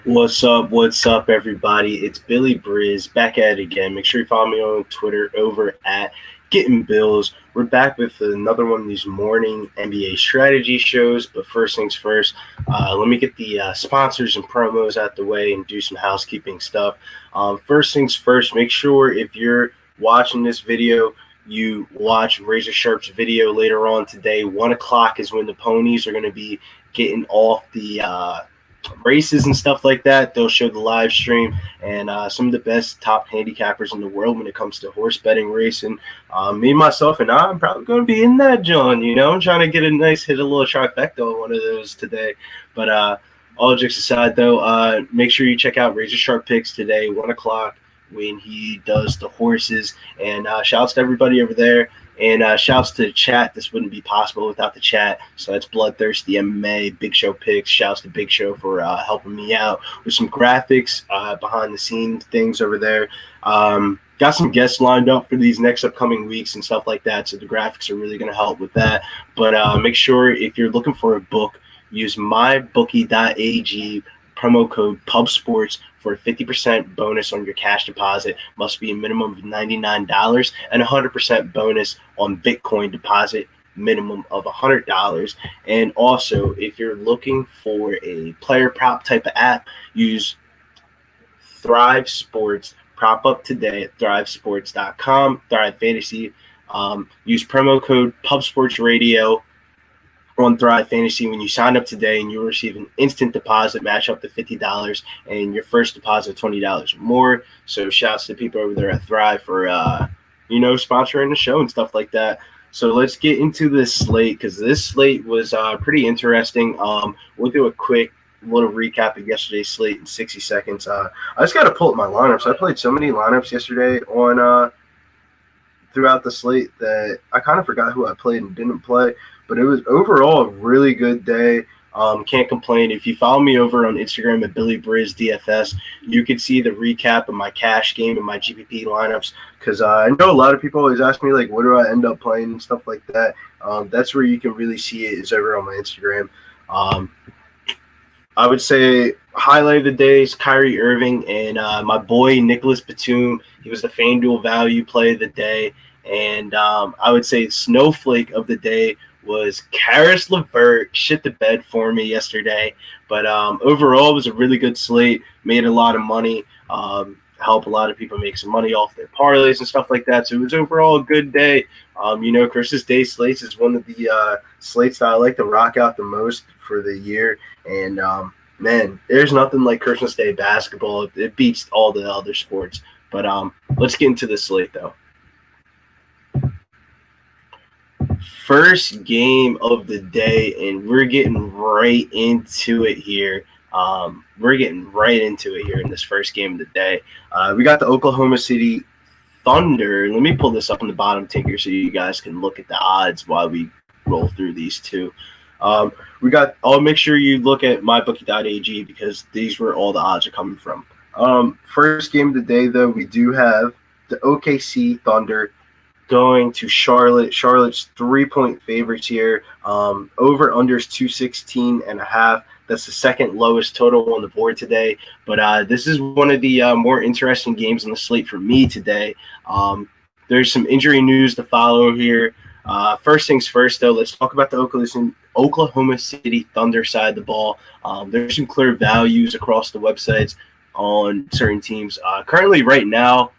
What's up, everybody? It's Billy Briz back at it again. Make sure you follow me on Twitter over at Getting Bills. We're back with another one of these morning NBA strategy shows. But first things first, let me get the sponsors and promos out the way and do some housekeeping stuff. First things first, make sure if you're watching this video, you watch Razor Sharp's video later on today. 1 o'clock is when the ponies are going to be getting off the races and stuff like that. They'll show the live stream and some of the best top handicappers in the world when it comes to horse betting racing. Me, myself, and I'm probably going to be in that, John. You know, I'm trying to get a little trifecta on one of those today. But all jokes aside, though, make sure you check out Razor Sharp Picks today, 1 o'clock, when he does the horses. And shouts to everybody over there. And shouts to the chat. This wouldn't be possible without the chat. So that's Bloodthirsty MMA, Big Show Picks. Shouts to Big Show for helping me out with some graphics, behind the scenes things over there. Got some guests lined up for these next upcoming weeks and stuff like that. So the graphics are really going to help with that. But make sure if you're looking for a book, use mybookie.ag promo code PubSports for a 50% bonus on your cash deposit. Must be a minimum of $99 and 100% bonus on Bitcoin deposit, minimum of $100. And also, if you're looking for a player prop type of app, use Thrive Sports. Prop up today at thrivesports.com, Thrive Fantasy. Use promo code PubSportsRadio on Thrive Fantasy when you sign up today, and you'll receive an instant deposit match up to $50 and your first deposit $20 or more. So shouts to people over there at Thrive for sponsoring the show and stuff like that. So let's get into this slate, because this slate was pretty interesting. We'll do a quick little recap of yesterday's slate in 60 seconds. I just got to pull up my lineups. I played so many lineups yesterday on throughout the slate that I kind of forgot who I played and didn't play. But it was overall a really good day. Can't complain. If you follow me over on Instagram at Billy Briz DFS, you can see the recap of my cash game and my GPP lineups. Because I know a lot of people always ask me, like, what do I end up playing and stuff like that. That's where you can really see it, is over on my Instagram. I would say highlight of the day is Kyrie Irving and my boy Nicholas Batum. He was the FanDuel value play of the day. And I would say snowflake of the day was Karis LeVert. Shit the bed for me yesterday. But overall, it was a really good slate. Made a lot of money. Helped a lot of people make some money off their parlays and stuff like that. So it was overall a good day. Christmas Day slates is one of the slates that I like to rock out the most for the year. And, man, there's nothing like Christmas Day basketball. It beats all the other sports. But let's get into the slate, though. First game of the day, and we're getting right into it here. In this first game of the day. We got the Oklahoma City Thunder. Let me pull this up on the bottom ticker so you guys can look at the odds while we roll through these two. I'll make sure you look at mybookie.ag, because these were all the odds are coming from. First game of the day, though, we do have the OKC Thunder going to Charlotte. Charlotte's 3-point favorites here. Over unders 216.5. That's the second lowest total on the board today. But this is one of the more interesting games on the slate for me today. There's some injury news to follow here. First things first, though, let's talk about the Oklahoma City Thunder side of the ball. There's some clear values across the websites on certain teams. Currently, right now,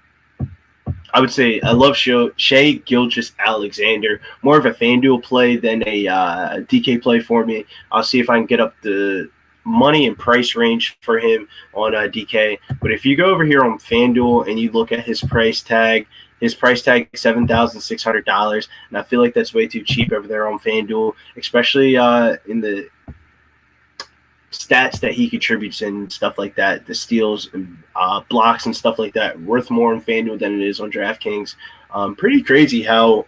I would say I love Shai Gilgeous-Alexander. More of a FanDuel play than a DK play for me. I'll see if I can get up the money and price range for him on DK. But if you go over here on FanDuel and you look at his price tag is $7,600, and I feel like that's way too cheap over there on FanDuel, especially in the stats that he contributes and stuff like that, the steals and blocks and stuff like that, worth more on FanDuel than it is on DraftKings. Pretty crazy how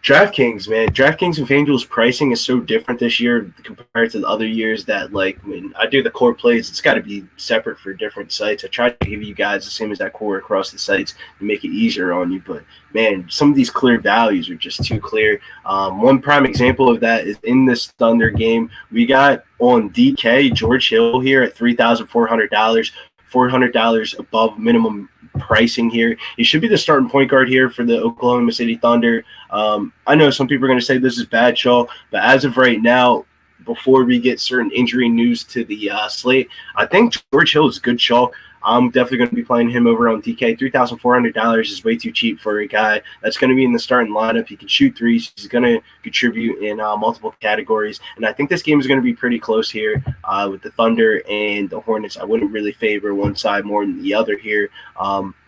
DraftKings, man. DraftKings and FanDuel's pricing is so different this year compared to the other years that, like, when I do the core plays, it's got to be separate for different sites. I try to give you guys the same exact core across the sites to make it easier on you. But, man, some of these clear values are just too clear. One prime example of that is in this Thunder game. We got on DK, George Hill here at $3,400, $400 above minimum pricing here. He should be the starting point guard here for the Oklahoma City Thunder. I know some people are going to say this is bad chalk, but as of right now, before we get certain injury news to the slate, I think George Hill is good chalk. I'm definitely going to be playing him over on DK. $3,400 is way too cheap for a guy that's going to be in the starting lineup. He can shoot threes. He's going to contribute in multiple categories. And I think this game is going to be pretty close here with the Thunder and the Hornets. I wouldn't really favor one side more than the other here.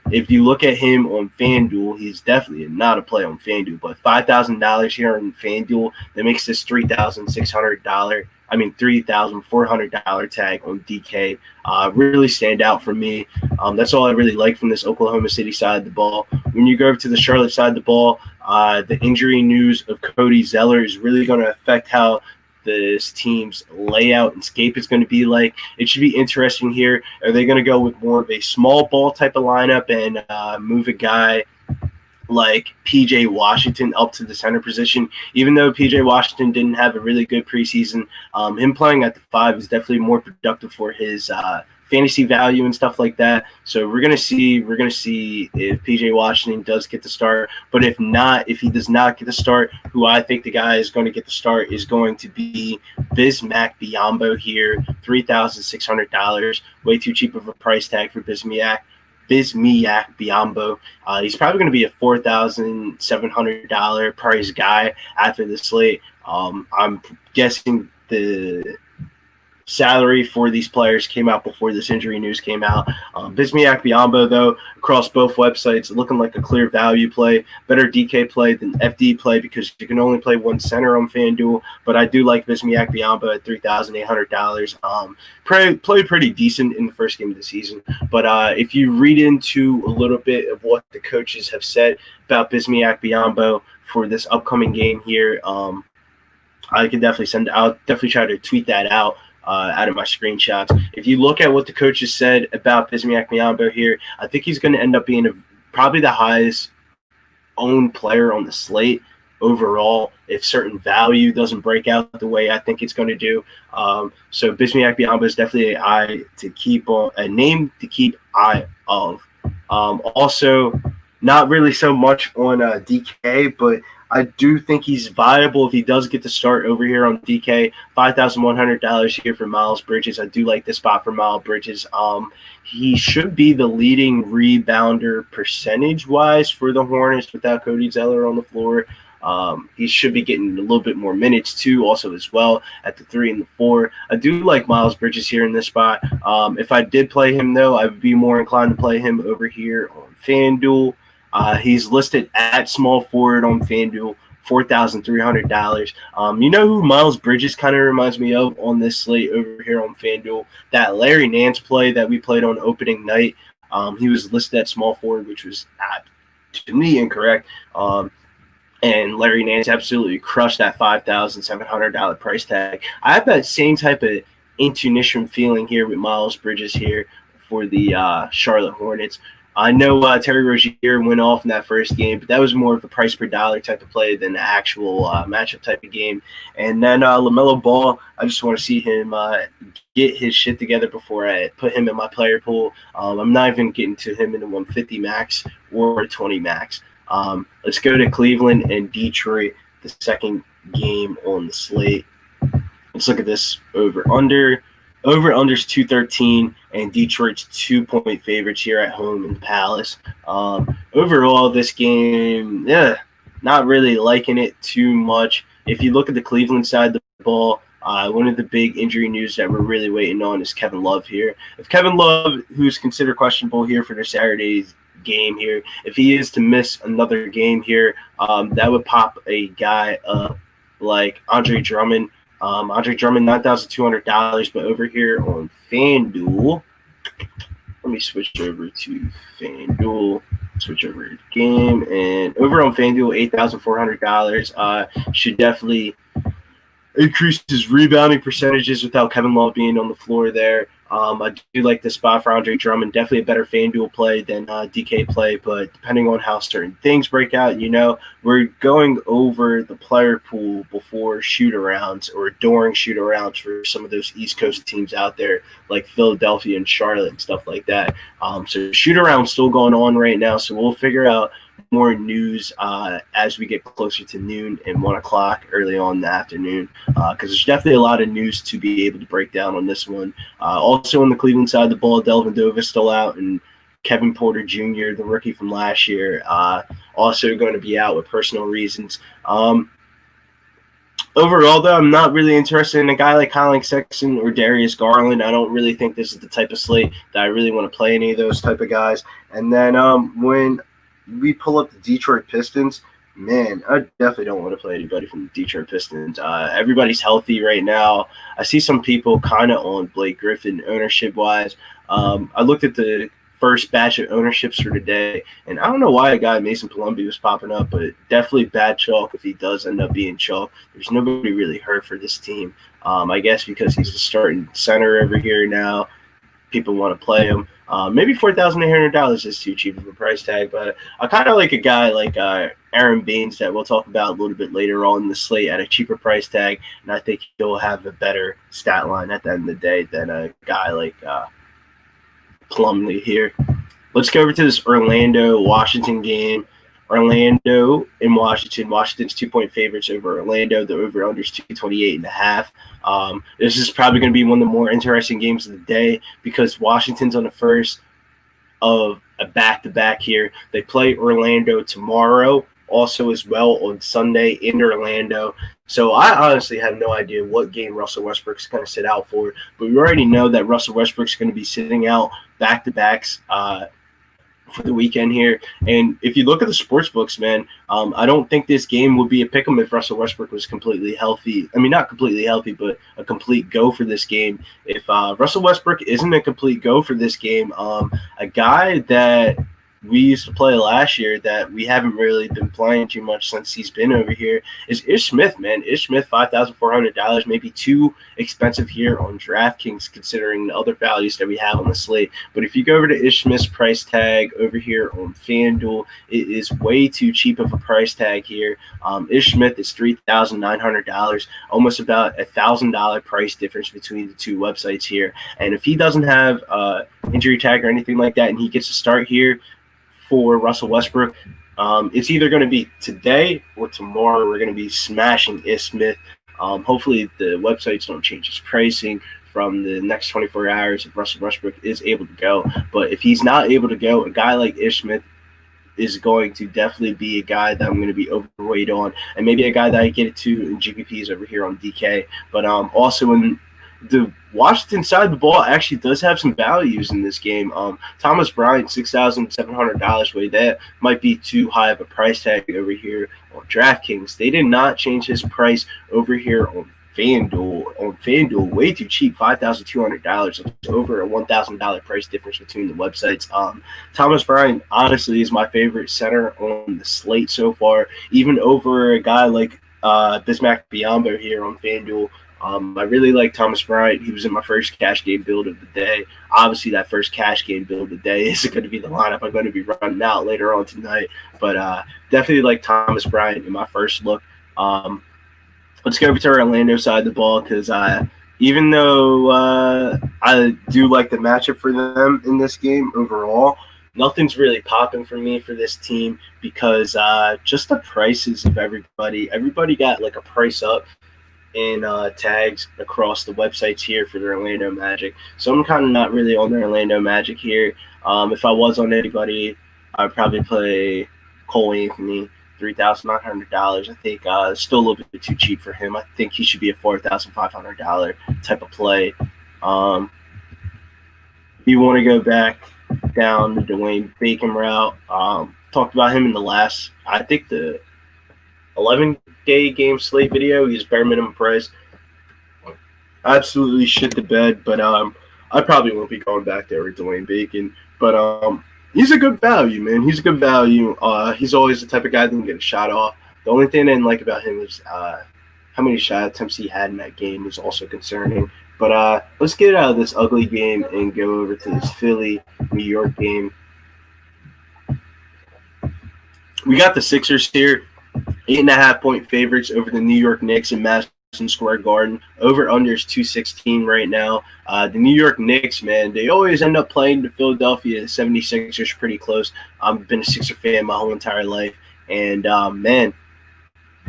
If you look at him on FanDuel, he's definitely not a play on FanDuel. But $5,000 here on FanDuel, that makes this $3,400 tag on DK really stand out for me. That's all I really like from this Oklahoma City side of the ball. When you go over to the Charlotte side of the ball, the injury news of Cody Zeller is really going to affect how this team's layout and scape is going to be like. It should be interesting here. Are they going to go with more of a small ball type of lineup and move a guy like PJ Washington up to the center position? Even though PJ Washington didn't have a really good preseason, him playing at the 5 is definitely more productive for his fantasy value and stuff like that. So we're gonna see if PJ Washington does get the start. But if he does not get the start, who I think the guy is going to get the start is going to be Bismack Biyombo here, $3,600. Way too cheap of a price tag for Bismack Biyombo. He's probably going to be a $4,700 price guy after the slate. I'm guessing the salary for these players came out before this injury news came out. Bismack Biyombo, though, across both websites, looking like a clear value play, better DK play than FD play because you can only play one center on FanDuel. But I do like Bismack Biyombo at $3,800. Played pretty decent in the first game of the season. But if you read into a little bit of what the coaches have said about Bismack Biyombo for this upcoming game here, I'll definitely try to tweet that out of my screenshots. If you look at what the coaches said about Bismack Biyombo here, I think he's going to end up being probably the highest owned player on the slate overall if certain value doesn't break out the way I think it's going to do. So Bismack Biyombo is definitely a name to keep eye of. Also, not really so much on DK, but I do think he's viable if he does get the start over here on DK. $5,100 here for Miles Bridges. I do like this spot for Miles Bridges. He should be the leading rebounder percentage-wise for the Hornets without Cody Zeller on the floor. He should be getting a little bit more minutes too, also as well at the 3 and the 4. I do like Miles Bridges here in this spot. If I did play him, though, I would be more inclined to play him over here on FanDuel. He's listed at small forward on FanDuel, $4,300. You know who Miles Bridges kind of reminds me of on this slate over here on FanDuel? That Larry Nance play that we played on opening night. He was listed at small forward, which was to me incorrect. And Larry Nance absolutely crushed that $5,700 price tag. I have that same type of intuition feeling here with Miles Bridges here for the Charlotte Hornets. I know Terry Rozier went off in that first game, but that was more of a price per dollar type of play than an actual matchup type of game. And then LaMelo Ball, I just want to see him get his shit together before I put him in my player pool. I'm not even getting to him in the 150 max or 20 max. Let's go to Cleveland and Detroit, the second game on the slate. Let's look at this over-under. Over-under's 213, and Detroit's 2-point favorites here at home in the Palace. Overall, this game, not really liking it too much. If you look at the Cleveland side of the ball, one of the big injury news that we're really waiting on is Kevin Love here. If Kevin Love, who's considered questionable here for the Saturday's game here, if he is to miss another game here, that would pop a guy up like Andre Drummond. Andre Drummond, $9,200, but over here on FanDuel, let me switch over to FanDuel. switch over to the game. And over on FanDuel, $8,400 should definitely increase his rebounding percentages without Kevin Love being on the floor there. I do like the spot for Andre Drummond. Definitely a better FanDuel play than DK play, but depending on how certain things break out, we're going over the player pool before shoot-arounds or during shoot-arounds for some of those East Coast teams out there like Philadelphia and Charlotte and stuff like that. So shoot-around's still going on right now, so we'll figure out more news as we get closer to noon and 1 o'clock early on in the afternoon, because there's definitely a lot of news to be able to break down on this one. Also on the Cleveland side of the ball, Delvin Dove still out, and Kevin Porter Jr., the rookie from last year, also going to be out with personal reasons. Overall, though, I'm not really interested in a guy like Colin Sexton or Darius Garland. I don't really think this is the type of slate that I really want to play any of those type of guys. And then when we pull up the Detroit Pistons, man, I definitely don't want to play anybody from the Detroit Pistons. Everybody's healthy right now. I see some people kind of on Blake Griffin ownership-wise. I looked at the first batch of ownerships for today, and I don't know why a guy Mason Plumlee was popping up, but definitely bad chalk if he does end up being chalk. There's nobody really hurt for this team. I guess because he's a starting center over here now, people want to play him. Maybe $4,800 is too cheap of a price tag, but I kind of like a guy like Aaron Baines that we'll talk about a little bit later on in the slate at a cheaper price tag, and I think he'll have a better stat line at the end of the day than a guy like Plumlee here. Let's go over to this Orlando-Washington game. Orlando and Washington. Washington's 2-point favorites over Orlando. The over-under is 228.5. This is probably going to be one of the more interesting games of the day because Washington's on the first of a back-to-back here. They play Orlando tomorrow, also as well on Sunday in Orlando. So I honestly have no idea what game Russell Westbrook's going to sit out for, but we already know that Russell Westbrook's going to be sitting out back-to-backs for the weekend here. And if you look at the sports books, man, I don't think this game would be a pick 'em if Russell Westbrook was completely healthy. I mean, not completely healthy, but a complete go for this game. If Russell Westbrook isn't a complete go for this game, a guy that we used to play last year that we haven't really been playing too much since he's been over here is Ish Smith, man. Ish Smith, $5,400, maybe too expensive here on DraftKings considering the other values that we have on the slate. But if you go over to Ish Smith's price tag over here on FanDuel, it is way too cheap of a price tag here. Ish Smith is $3,900, almost about $1,000 price difference between the two websites here. And if he doesn't have injury tag or anything like that and he gets to start here for Russell Westbrook, it's either going to be today or tomorrow. We're going to be smashing Ish Smith. Hopefully the websites don't change its pricing from the next 24 hours if Russell Westbrook is able to go. But if he's not able to go, a guy like Ish Smith is going to definitely be a guy that I'm going to be overweight on, and maybe a guy that I get it to in GPPs over here on DK. But also in the Washington side of the ball actually does have some values in this game. Thomas Bryant, $6,700 weight. That might be too high of a price tag over here on DraftKings. They did not change his price over here on FanDuel. On FanDuel, way too cheap, $5,200. It's over a $1,000 price difference between the websites. Thomas Bryant, honestly, is my favorite center on the slate so far, even over a guy like Bismack Biyombo here on FanDuel. I really like Thomas Bryant. He was in my first cash game build of the day. Obviously, that first cash game build of the day is going to be the lineup I'm going to be running out later on tonight. But definitely like Thomas Bryant in my first look. Let's go over to our Orlando side of the ball because even though I do like the matchup for them in this game overall, nothing's really popping for me for this team because just the prices of everybody. Everybody got like a price up in tags across the websites here for the Orlando Magic. So I'm kind of not really on the Orlando Magic here. If I was on anybody, I'd probably play Cole Anthony, $3,900. I think it's still a little bit too cheap for him. I think he should be a $4,500 type of play. If you want to go back down the Dwayne Bacon route, talked about him in the last, I think the 11-day game slate video. He's bare minimum price. Absolutely shit the bed, but I probably won't be going back there with Dwayne Bacon. But He's a good value, man. He's a good value. He's always the type of guy that can get a shot off. The only thing I didn't like about him was how many shot attempts he had in that game was also concerning. But let's get out of this ugly game and go over to this Philly New York game. We got the Sixers here, 8.5-point favorites over the New York Knicks in Madison Square Garden. Over under is 216 right now. The New York Knicks, man, they always end up playing the Philadelphia 76ers pretty close. I've been a Sixer fan my whole entire life. And, man,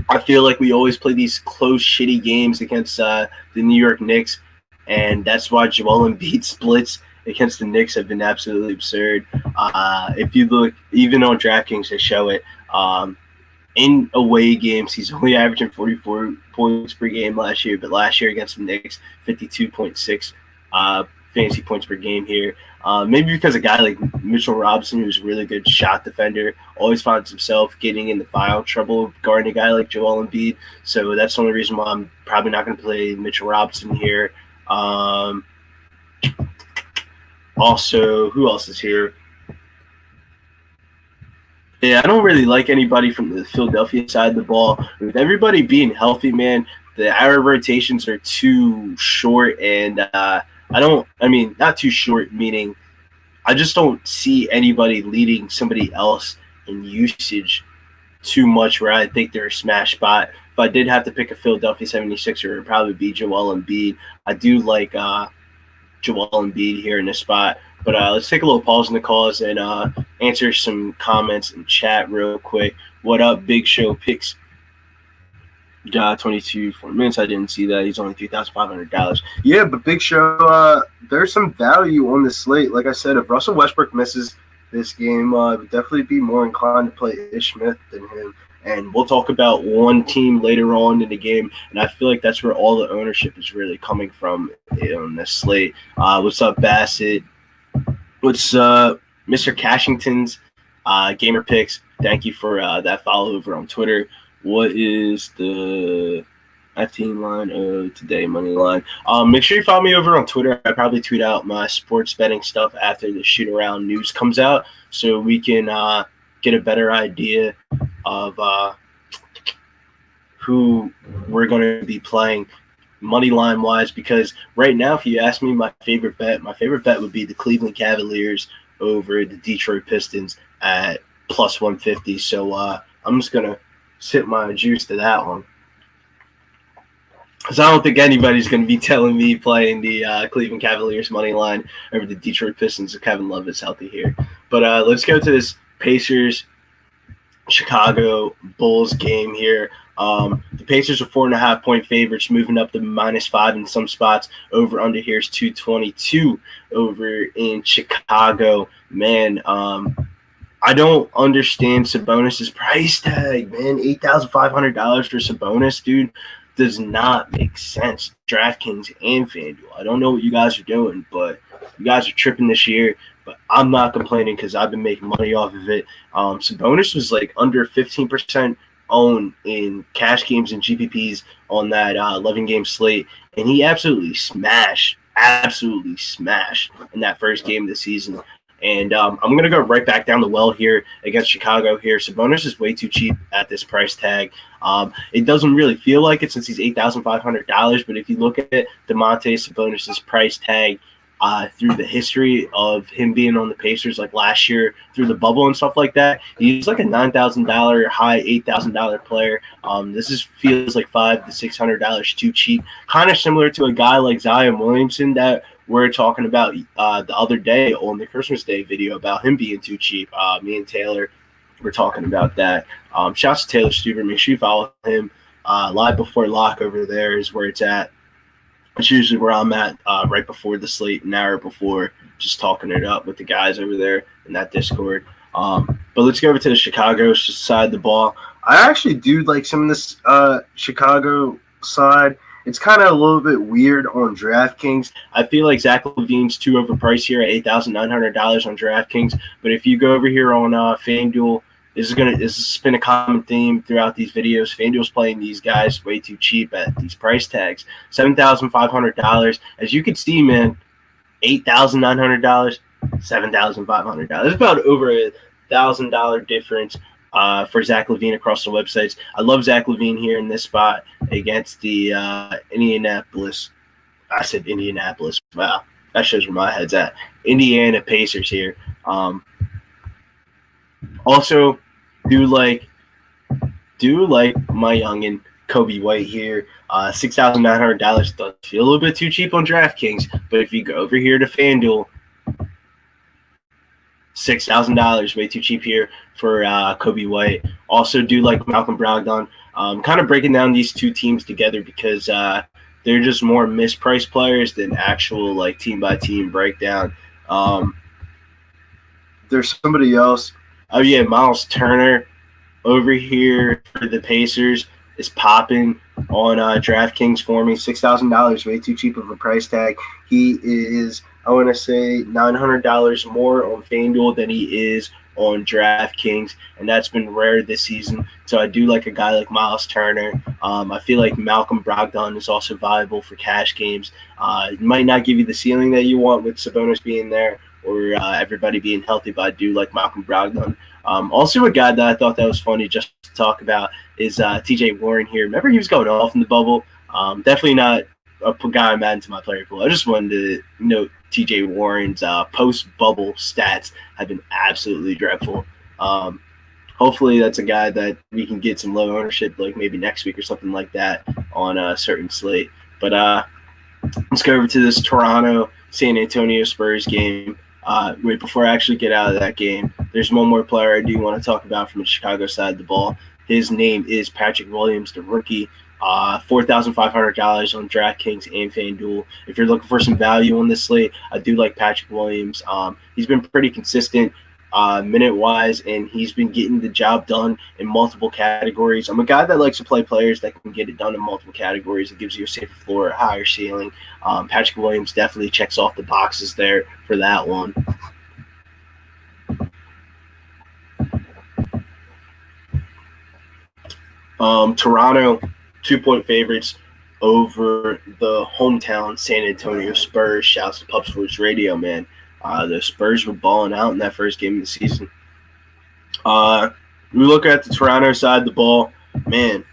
I feel like we always play these close, shitty games against the New York Knicks. And that's why Joel Embiid splits against the Knicks have been absolutely absurd. If you look, even on DraftKings, they show it. In away games, he's only averaging 44 points per game last year, but last year against the Knicks, 52.6 fantasy points per game here. Maybe because a guy like Mitchell Robinson, who's a really good shot defender, always finds himself getting into foul trouble guarding a guy like Joel Embiid. So that's the only reason why I'm probably not going to play Mitchell Robinson here. Also, who else is here? Yeah, I don't really like anybody from the Philadelphia side of the ball. With everybody being healthy, man, our rotations are too short, and not too short, meaning I just don't see anybody leading somebody else in usage too much where I think they're a smash spot. If I did have to pick a Philadelphia 76er, it would probably be Joel Embiid. I do like Joel Embiid here in this spot. But let's take a little pause in the calls and answer some comments in chat real quick. What up, Big Show Picks? 22 4 minutes. I didn't see that. He's only $3,500. Yeah, but Big Show, there's some value on the slate. Like I said, if Russell Westbrook misses this game, I would definitely be more inclined to play Ish Smith than him. And we'll talk about one team later on in the game, and I feel like that's where all the ownership is really coming from on this slate. What's up, Bassett? What's Mr. Cashington's Gamer Picks? Thank you for that follow over on Twitter. What is the team line of today, money line? Make sure you follow me over on Twitter. I probably tweet out my sports betting stuff after the shoot around news comes out, so we can get a better idea of who we're going to be playing money line wise, because right now, if you ask me my favorite bet would be the Cleveland Cavaliers over the Detroit Pistons at plus 150. So I'm just going to sip my juice to that one, because I don't think anybody's going to be telling me playing the Cleveland Cavaliers money line over the Detroit Pistons if Kevin Love is healthy here. But let's go to this Pacers Chicago Bulls game here. The Pacers are 4.5-point favorites, moving up to -5 in some spots. Over under here is 222 over in Chicago. Man, I don't understand Sabonis's price tag, man. $8,500 for Sabonis, dude, does not make sense. DraftKings and FanDuel. I don't know what you guys are doing, but you guys are tripping this year. But I'm not complaining because I've been making money off of it. Sabonis was like under 15% owned in cash games and GPPs on that 11-game slate, and he absolutely smashed in that first game of the season. And I'm going to go right back down the well here against Chicago here. Sabonis is way too cheap at this price tag. It doesn't really feel like it since he's $8,500, but if you look at Domantas Sabonis' price tag through the history of him being on the Pacers, like last year through the bubble and stuff like that, he's like a $9,000 high $8,000 player. This feels like $500 to $600 too cheap, kind of similar to a guy like Zion Williamson that we're talking about the other day on the Christmas Day video about him being too cheap. Me and Taylor were talking about that. Shouts to Taylor Stuber. Make sure you follow him. Live Before Lock over there is where it's at. It's usually where I'm at right before the slate, an hour before, just talking it up with the guys over there in that Discord. But let's go over to the Chicago side of the ball. I actually do like some of this Chicago side. It's kind of a little bit weird on DraftKings. I feel like Zach LaVine's too overpriced here at $8,900 on DraftKings. But if you go over here on FanDuel, this has been a common theme throughout these videos. FanDuel's playing these guys way too cheap at these price tags. $7,500. As you can see, man, $8,900. $7,500. It's about over $1,000 difference for Zach LaVine across the websites. I love Zach LaVine here in this spot against the Indianapolis. I said Indianapolis. Wow, that shows where my head's at. Indiana Pacers here. Also, do like my youngin Kobe White here. $6,900 does feel a little bit too cheap on DraftKings, but if you go over here to FanDuel, $6,000 way too cheap here for Kobe White. Also, do like Malcolm Brogdon. Kind of breaking down these two teams together because they're just more mispriced players than actual like team by team breakdown. There's somebody else. Oh yeah, Miles Turner over here for the Pacers is popping on DraftKings for me. $6,000, way too cheap of a price tag. He is, I want to say, $900 more on FanDuel than he is on DraftKings, and that's been rare this season. So I do like a guy like Miles Turner. I feel like Malcolm Brogdon is also viable for cash games. It might not give you the ceiling that you want with Sabonis being there or everybody being healthy, but I do like Malcolm Brogdon. Also, a guy that I thought that was funny just to talk about is TJ Warren here. Remember, he was going off in the bubble. Definitely not a guy I'm adding to my player pool. I just wanted to note TJ Warren's post-bubble stats have been absolutely dreadful. Hopefully, that's a guy that we can get some low ownership, like maybe next week or something like that on a certain slate. But let's go over to this Toronto-San Antonio Spurs game. Wait, before I actually get out of that game, there's one more player I do want to talk about from the Chicago side of the ball. His name is Patrick Williams, the rookie. $4,500 on DraftKings and FanDuel. If you're looking for some value on this slate, I do like Patrick Williams. He's been pretty consistent minute-wise, and he's been getting the job done in multiple categories. I'm a guy that likes to play players that can get it done in multiple categories. It gives you a safer floor, a higher ceiling. Patrick Williams definitely checks off the boxes there for that one. Toronto, 2-point favorites over the hometown San Antonio Spurs. Shouts to Pub Sports Radio, man. The Spurs were balling out in that first game of the season. We look at the Toronto side of the ball. Man,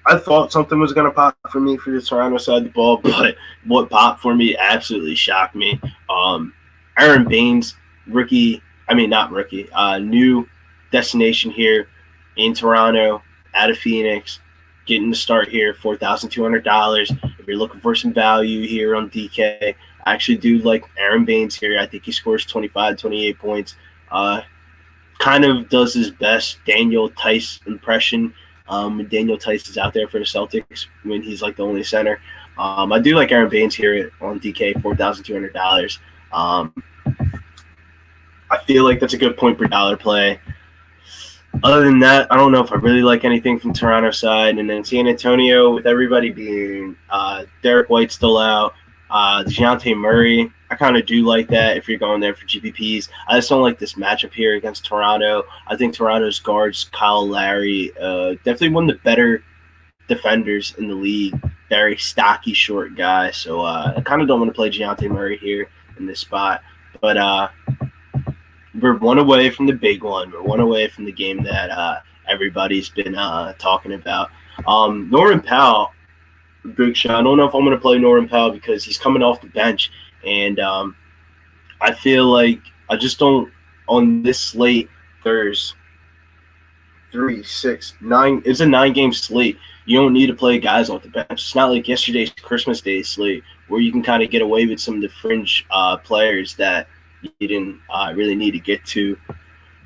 I thought something was going to pop for me for the Toronto side of the ball, but what popped for me absolutely shocked me. Aaron Baines, new destination here in Toronto, out of Phoenix, getting the start here, $4,200. If you're looking for some value here on DK, I actually do like Aaron Baines here. I think he scores 25, 28 points. Kind of does his best Daniel Tice impression. Daniel Tice is out there for the Celtics when he's like the only center. I do like Aaron Baines here on DK, $4,200. I feel like that's a good point per dollar play. Other than that, I don't know if I really like anything from Toronto side. And then San Antonio, with everybody being Derek White still out, DeJounte Murray, I kind of do like that if you're going there for GPPs. I just don't like this matchup here against Toronto. I think Toronto's guards, Kyle Lowry, definitely one of the better defenders in the league. Very stocky, short guy. So I kind of don't want to play DeJounte Murray here in this spot. But we're one away from the big one. We're one away from the game that everybody's been talking about. Norman Powell, big shot. I don't know if I'm going to play Norman Powell because he's coming off the bench. And I feel like I just don't – on this slate, there's 3, 6, 9 – it's a 9-game slate. You don't need to play guys off the bench. It's not like yesterday's Christmas Day slate where you can kind of get away with some of the fringe players that – you didn't really need to get to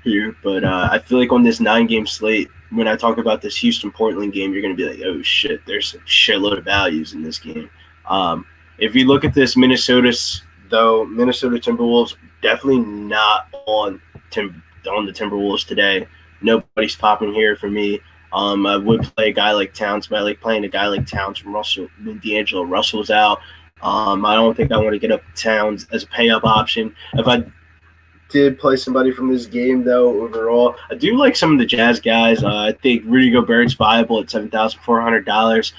here. But I feel like on this 9-game slate, when I talk about this Houston-Portland game, you're going to be like, oh, shit, there's a shitload of values in this game. If you look at this Minnesota Timberwolves, definitely not on the Timberwolves today. Nobody's popping here for me. I would play a guy like Towns, but I like playing a guy like Towns from Russell when D'Angelo Russell's out. I don't think I want to get up Towns as a pay-up option. If I did play somebody from this game, though, overall. I do like some of the Jazz guys. I think Rudy Gobert's viable at $7,400.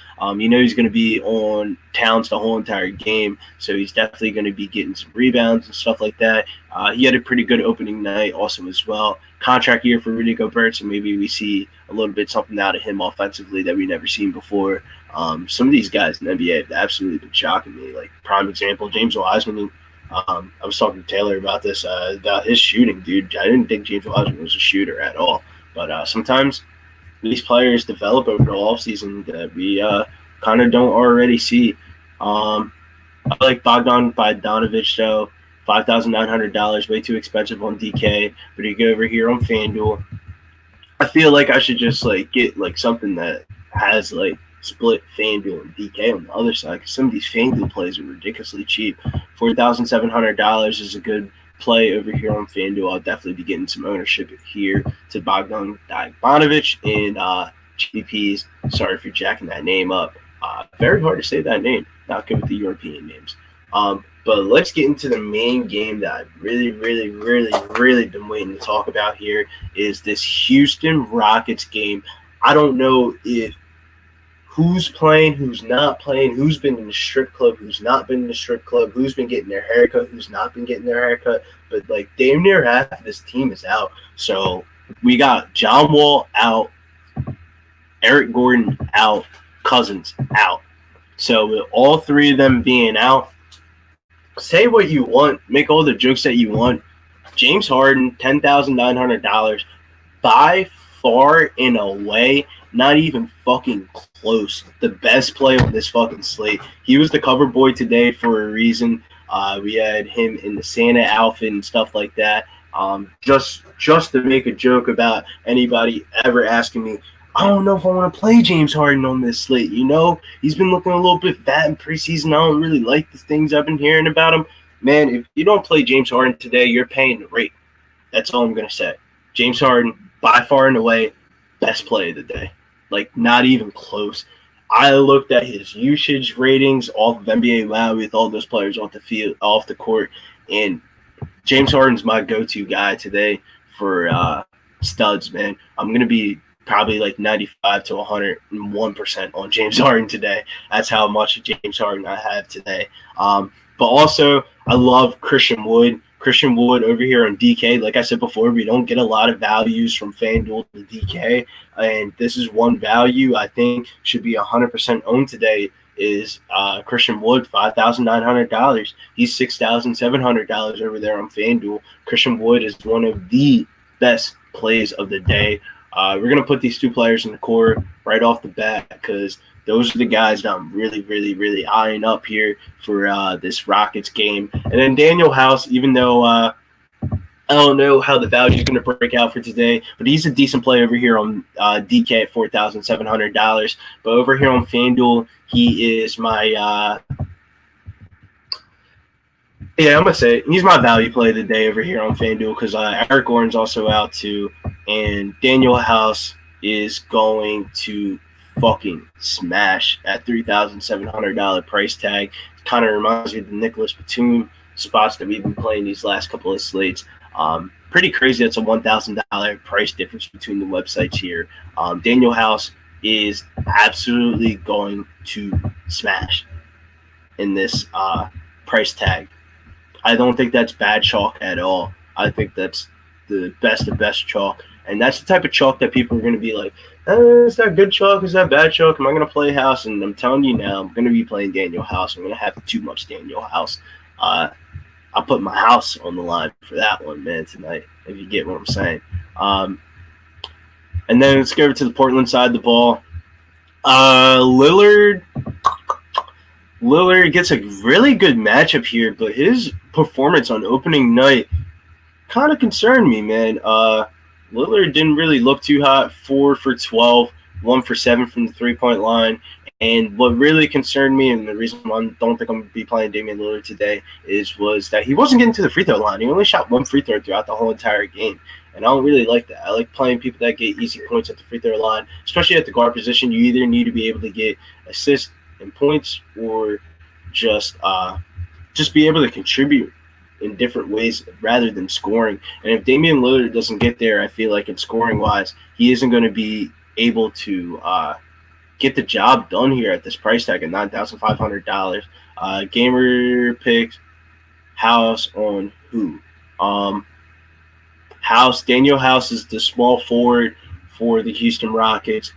He's going to be on Towns the whole entire game, so he's definitely going to be getting some rebounds and stuff like that. He had a pretty good opening night also as well. Contract year for Rudy Gobert, so maybe we see a little bit something out of him offensively that we've never seen before. Some of these guys in the NBA have absolutely been shocking me. Like, prime example, James Wiseman. I was talking to Taylor about this, about his shooting, dude. I didn't think James Wiseman was a shooter at all. But sometimes these players develop over the offseason that we kind of don't already see. I like Bogdan Bogdanovic, though. $5,900, way too expensive on DK. But you go over here on FanDuel. I feel like I should just get something that has split FanDuel and DK on the other side, because some of these FanDuel plays are ridiculously cheap. $4,700 is a good play over here on FanDuel. I'll definitely be getting some ownership here to Bogdan Bogdanovic and GPPs. Sorry if you're jacking that name up. Very hard to say that name. Not good with the European names. But let's get into the main game that I've really been waiting to talk about here, is this Houston Rockets game. I don't know if who's playing, who's not playing, who's been in the strip club, who's not been in the strip club, who's been getting their haircut, who's not been getting their haircut. But damn near half of this team is out. So we got John Wall out, Eric Gordon out, Cousins out. So with all three of them being out, say what you want, make all the jokes that you want. James Harden, $10,900, by far and away, not even fucking close, the best play on this fucking slate. He was the cover boy today for a reason. We had him in the Santa outfit and stuff like that. Just to make a joke about anybody ever asking me, I don't know if I want to play James Harden on this slate. He's been looking a little bit fat in preseason. I don't really like the things I've been hearing about him. Man, if you don't play James Harden today, you're paying the rate. That's all I'm going to say. James Harden, by far and away, best play of the day. Not even close. I looked at his usage ratings off of NBA Live with all those players off the field, off the court, and James Harden's my go-to guy today for studs, man. I'm going to be probably 95 to 101% on James Harden today. That's how much James Harden I have today. But also, I love Christian Wood. Christian Wood over here on DK. Like I said before, we don't get a lot of values from FanDuel to DK, and this is one value I think should be 100% owned today is Christian Wood, $5,900. He's $6,700 over there on FanDuel. Christian Wood is one of the best plays of the day. We're going to put these two players in the core right off the bat because those are the guys that I'm really eyeing up here for this Rockets game. And then Daniel House, even though I don't know how the value is going to break out for today, but he's a decent play over here on DK at $4,700. But over here on FanDuel, he is my I'm going to say he's my value play of the day over here on FanDuel because Eric Gordon's also out too. And Daniel House is going to fucking smash at $3,700 price tag. Kind of reminds me of the Nicholas Batum spots that we've been playing these last couple of slates. Pretty crazy. That's a $1,000 price difference between the websites here. Daniel House is absolutely going to smash in this price tag. I don't think that's bad chalk at all. I think that's the best of best chalk. And that's the type of chalk that people are going to be like, is that good chalk? Is that bad chalk? Am I going to play House? And I'm telling you now, I'm going to be playing Daniel House. I'm going to have too much Daniel House. I'll put my house on the line for that one, man, tonight, if you get what I'm saying. And then let's go over to the Portland side of the ball. Lillard gets a really good matchup here, but his performance on opening night kind of concerned me, man. Lillard didn't really look too hot. 4 for 12, 1 for 7 from the three-point line. And what really concerned me, and the reason why I don't think I'm going to be playing Damian Lillard today, was that he wasn't getting to the free throw line. He only shot 1 free throw throughout the whole entire game. And I don't really like that. I like playing people that get easy points at the free throw line, especially at the guard position. You either need to be able to get assists and points or just be able to contribute in different ways rather than scoring. And if Damian Lillard doesn't get there, I feel like in scoring-wise, he isn't going to be able to get the job done here at this price tag of $9,500. Gamer picks House on who? Daniel House is the small forward for the Houston Rockets.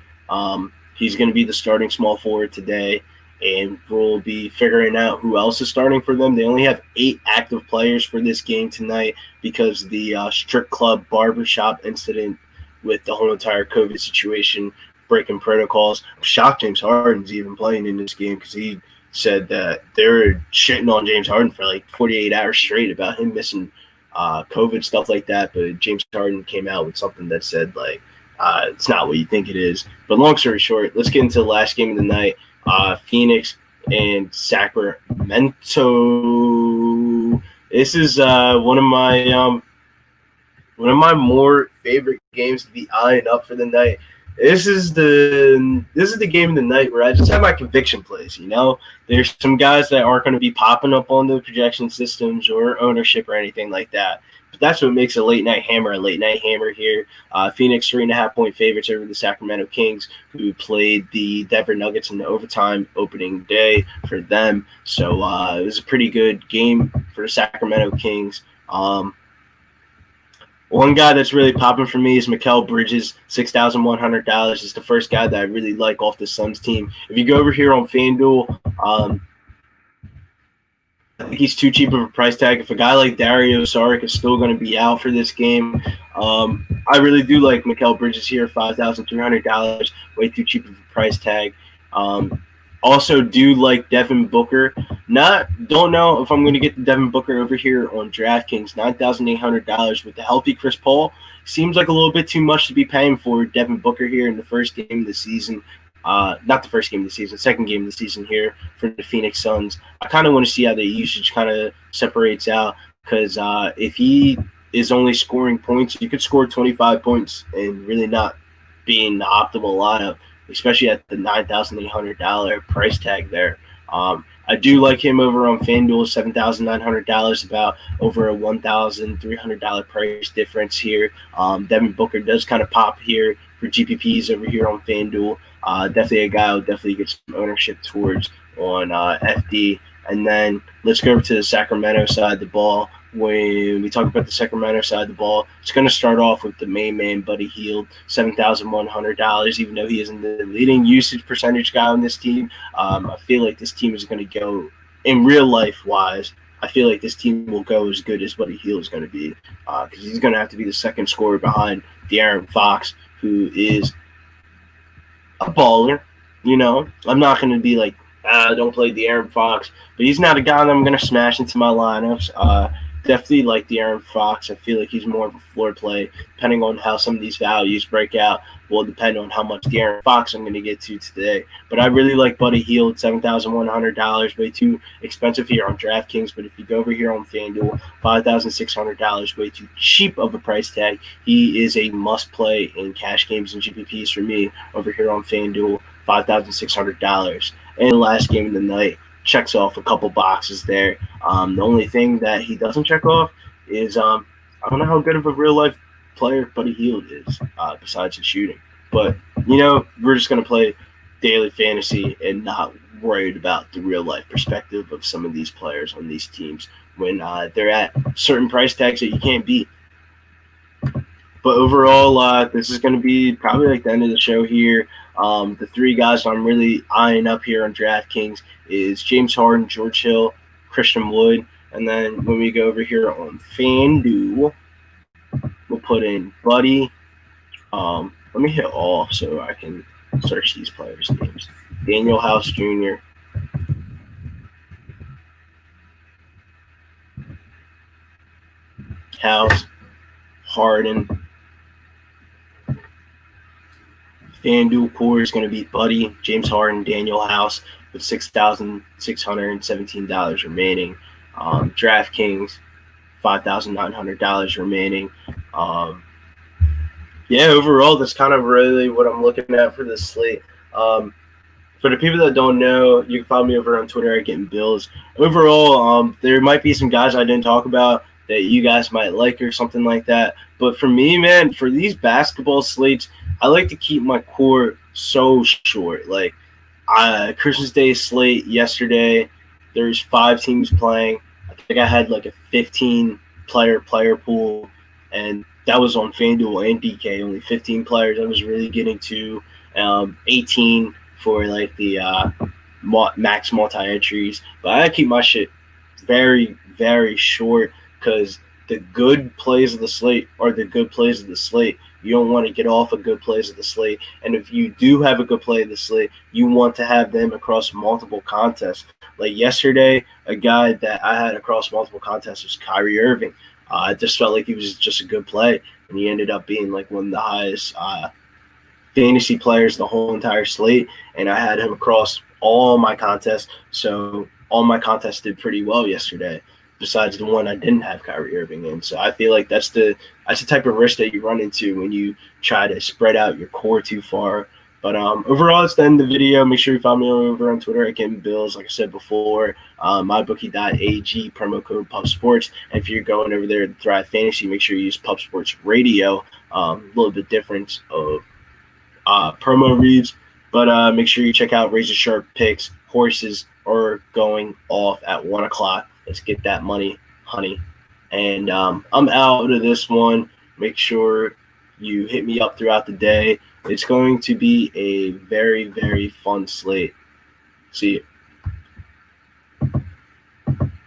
He's going to be the starting small forward today, and we'll be figuring out who else is starting for them. They only have 8 active players for this game tonight because of the strip club barbershop incident with the whole entire COVID situation, breaking protocols. I'm shocked James Harden's even playing in this game because he said that they were shitting on James Harden for like 48 hours straight about him missing COVID, stuff like that. But James Harden came out with something that said, like, it's not what you think it is. But long story short, let's get into the last game of the night. Phoenix and Sacramento. This is one of my more favorite games to be eyeing up for the night. This is the game of the night where I just have my conviction plays. You know, there's some guys that aren't going to be popping up on the projection systems or ownership or anything like that. But that's what makes a late night hammer here. Phoenix 3.5-point favorites over the Sacramento Kings, who played the Denver Nuggets in the overtime opening day for them. So it was a pretty good game for the Sacramento Kings. One guy that's really popping for me is Miquel Bridges, $6,100. Is the first guy that I really like off the Suns team. If you go over here on FanDuel, I think he's too cheap of a price tag. If a guy like Dario Saric is still going to be out for this game, I really do like Miquel Bridges here, $5,300, way too cheap of a price tag. Also do like Devin Booker. Don't know if I'm going to get the Devin Booker over here on DraftKings. $9,800 with the healthy Chris Paul. Seems like a little bit too much to be paying for Devin Booker here in the first game of the season. Not the first game of the season, second game of the season here for the Phoenix Suns. I kind of want to see how the usage kind of separates out, because if he is only scoring points, you could score 25 points and really not be in the optimal lineup, especially at the $9,800 price tag there. I do like him over on FanDuel, $7,900, about over a $1,300 price difference here. Devin Booker does kind of pop here for GPPs over here on FanDuel. Definitely a guy I'll definitely get some ownership towards on FD. And then let's go over to the Sacramento side of the ball. When we talk about the Sacramento side of the ball, it's going to start off with the main man, Buddy Hield, $7,100, even though he isn't the leading usage percentage guy on this team. I feel like this team is going to go, in real life-wise, I feel like this team will go as good as Buddy Hield is going to be, because he's going to have to be the second scorer behind De'Aaron Fox, who is a baller. You know, I'm not going to be like, don't play De'Aaron Fox, but he's not a guy that I'm going to smash into my lineups. Definitely like De'Aaron Fox. I feel like he's more of a floor play. Depending on how some of these values break out will depend on how much De'Aaron Fox I'm going to get to today. But I really like Buddy Hield, $7,100, way too expensive here on DraftKings. But if you go over here on FanDuel, $5,600, way too cheap of a price tag. He is a must play in cash games and GPPs for me over here on FanDuel, $5,600. And the last game of the night checks off a couple boxes there. The only thing that he doesn't check off is I don't know how good of a real life player Buddy Hield is, besides his shooting. But you know, we're just gonna play daily fantasy and not worried about the real life perspective of some of these players on these teams when they're at certain price tags that you can't beat. But overall, this is going to be probably like the end of the show here. The three guys I'm really eyeing up here on DraftKings is James Harden, George Hill, Christian Wood. And then when we go over here on FanDuel, we'll put in Buddy. Let me hit all so I can search these players' names. Daniel House Jr., House, Harden. FanDuel core is going to be Buddy, James Harden, Daniel House with $6,617 remaining. DraftKings, $5,900 remaining. Overall, that's kind of really what I'm looking at for this slate. For the people that don't know, you can follow me over on Twitter at Getting Bills. Overall, there might be some guys I didn't talk about that you guys might like or something like that. But for me, man, for these basketball slates, I like to keep my core so short. Like Christmas Day slate yesterday, there's 5 teams playing. I think I had like a 15 player pool, and that was on FanDuel and BK. Only 15 players. I was really getting to 18 for like the max multi entries. But I keep my shit very short because the good plays of the slate are the good plays of the slate. You don't want to get off of good plays of the slate. And if you do have a good play of the slate, you want to have them across multiple contests. Like yesterday, a guy that I had across multiple contests was Kyrie Irving. I just felt like he was just a good play, and he ended up being like one of the highest fantasy players the whole entire slate, and I had him across all my contests. So all my contests did pretty well yesterday, besides the one I didn't have Kyrie Irving in. So I feel like that's the type of risk that you run into when you try to spread out your core too far. But overall, it's the end of the video. Make sure you follow me over on Twitter at Game Bills. Like I said before, mybookie.ag, promo code PubSports. And if you're going over there to Thrive Fantasy, make sure you use PubSports Radio. A little bit different of promo reads, but make sure you check out Razor Sharp Picks. Horses are going off at 1 o'clock. Let's get that money, honey. And I'm out of this one. Make sure you hit me up throughout the day. It's going to be a very fun slate. See you.